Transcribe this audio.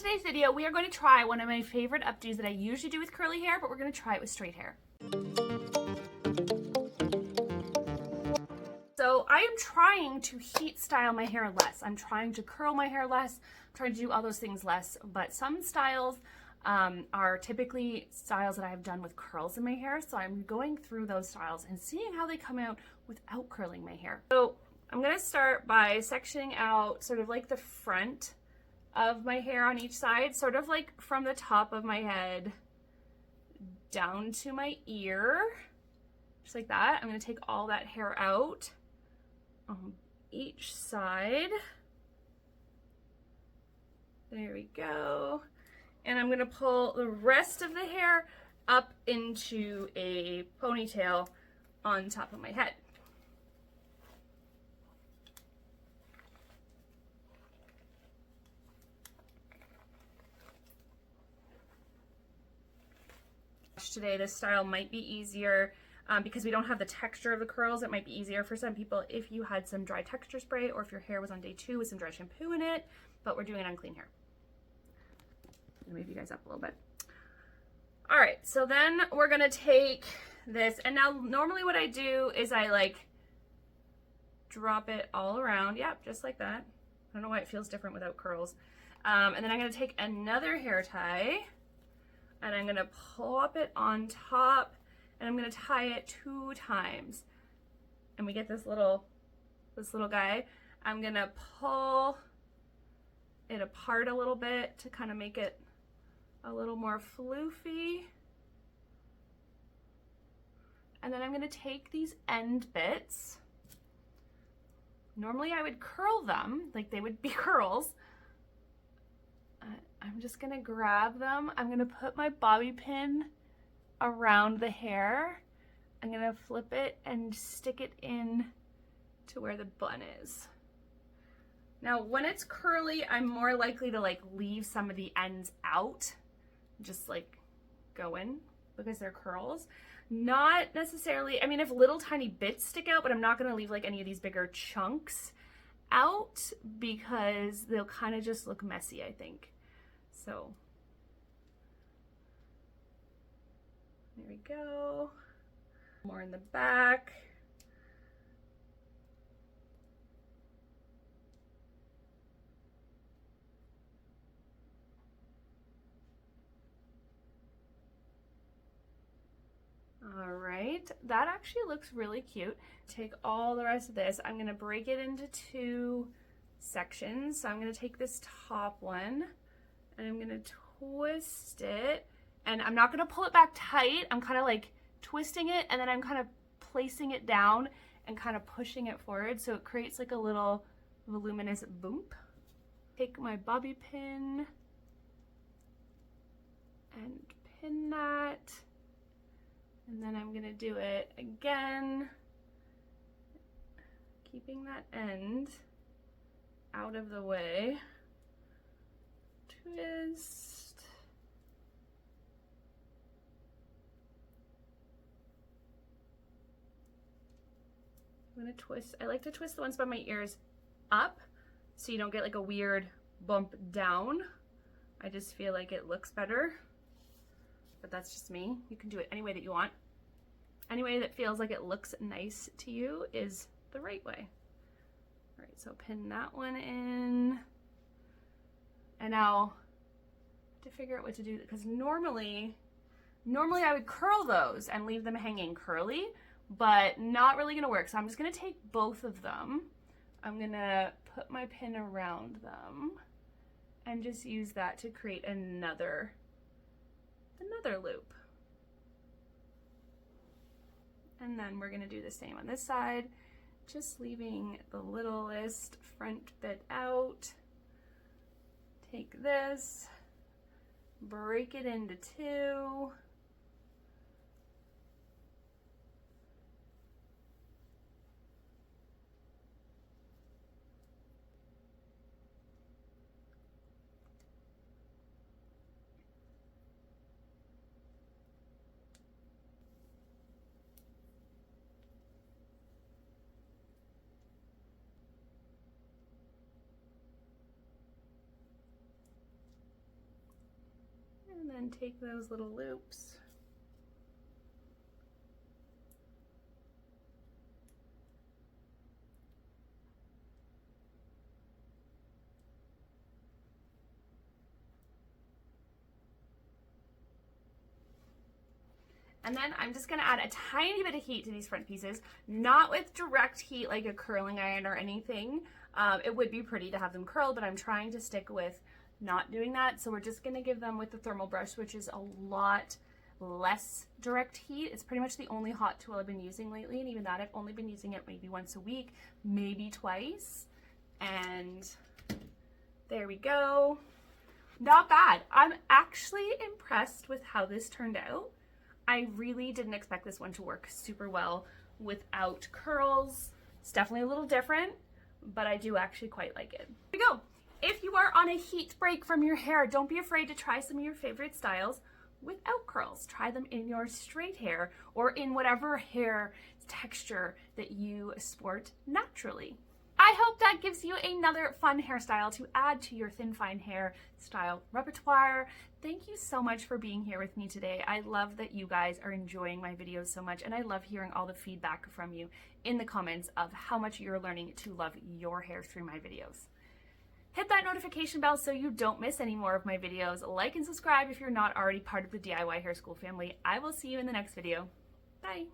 today's video, we are going to try one of my favorite updos that I usually do with curly hair, but we're going to try it with straight hair. So I am trying to heat style my hair less. I'm trying to curl my hair less. I'm trying to do all those things less, but some styles are typically styles that I have done with curls in my hair. So I'm going through those styles and seeing how they come out without curling my hair. So I'm going to start by sectioning out sort of like the front of my hair on each side, sort of like from the top of my head down to my ear, just like that. I'm going to take all that hair out on each side. There we go. And I'm going to pull the rest of the hair up into a ponytail on top of my head. Today this style might be easier because we don't have the texture of the curls. It might be easier for some people if you had some dry texture spray or if your hair was on day 2 with some dry shampoo in it, but we're doing it on clean hair. I'm gonna move you guys up a little bit. All right, so then we're gonna take this, and now normally what I do is I like drop it all around. Yep, just like that. I don't know why it feels different without curls. And then I'm gonna take another hair tie and I'm gonna plop it on top and I'm gonna tie it 2 times. And we get this little guy. I'm gonna pull it apart a little bit to kind of make it a little more floofy. And then I'm gonna take these end bits. Normally I would curl them, like they would be curls. I'm just gonna grab them. I'm gonna put my bobby pin around the hair. I'm gonna flip it and stick it in to where the bun is. Now, when it's curly, I'm more likely to like leave some of the ends out, just like go in because they're curls. Not necessarily, I mean, if little tiny bits stick out, but I'm not gonna leave like any of these bigger chunks out because they'll kind of just look messy, I think. So there we go. More in the back. All right, that actually looks really cute. Take all the rest of this. I'm gonna break it into 2 sections. So I'm gonna take this top one and I'm gonna twist it, and I'm not gonna pull it back tight. I'm kind of like twisting it and then I'm kind of placing it down and kind of pushing it forward so it creates like a little voluminous bump. Take my bobby pin and pin that, and then I'm gonna do it again, keeping that end out of the way. Twist. I'm gonna twist. I like to twist the ones by my ears up so you don't get like a weird bump down. I just feel like it looks better, but that's just me. You can do it any way that you want. Any way that feels like it looks nice to you is the right way. All right, so pin that one in. And now to figure out what to do, because normally I would curl those and leave them hanging curly, but not really gonna work. So I'm just gonna take both of them. I'm gonna put my pin around them and just use that to create another loop. And then we're gonna do the same on this side, just leaving the littlest front bit out. Take this, break it into 2. and take those little loops. And then I'm just gonna add a tiny bit of heat to these front pieces, not with direct heat like a curling iron or anything. It would be pretty to have them curled, but I'm trying to stick with not doing that. So we're just gonna give them with the thermal brush, which is a lot less direct heat. It's pretty much the only hot tool I've been using lately, and even that I've only been using it maybe once a week, maybe twice. And there we go. Not bad. I'm actually impressed with how this turned out. I really didn't expect this one to work super well without curls. It's definitely a little different, but I do actually quite like it. Here we go. If you are on a heat break from your hair, don't be afraid to try some of your favorite styles without curls. Try them in your straight hair or in whatever hair texture that you sport naturally. I hope that gives you another fun hairstyle to add to your thin fine hair style repertoire. Thank you so much for being here with me today. I love that you guys are enjoying my videos so much, and I love hearing all the feedback from you in the comments of how much you're learning to love your hair through my videos. Hit that notification bell so you don't miss any more of my videos. Like and subscribe if you're not already part of the DIY Hair School family. I will see you in the next video. Bye.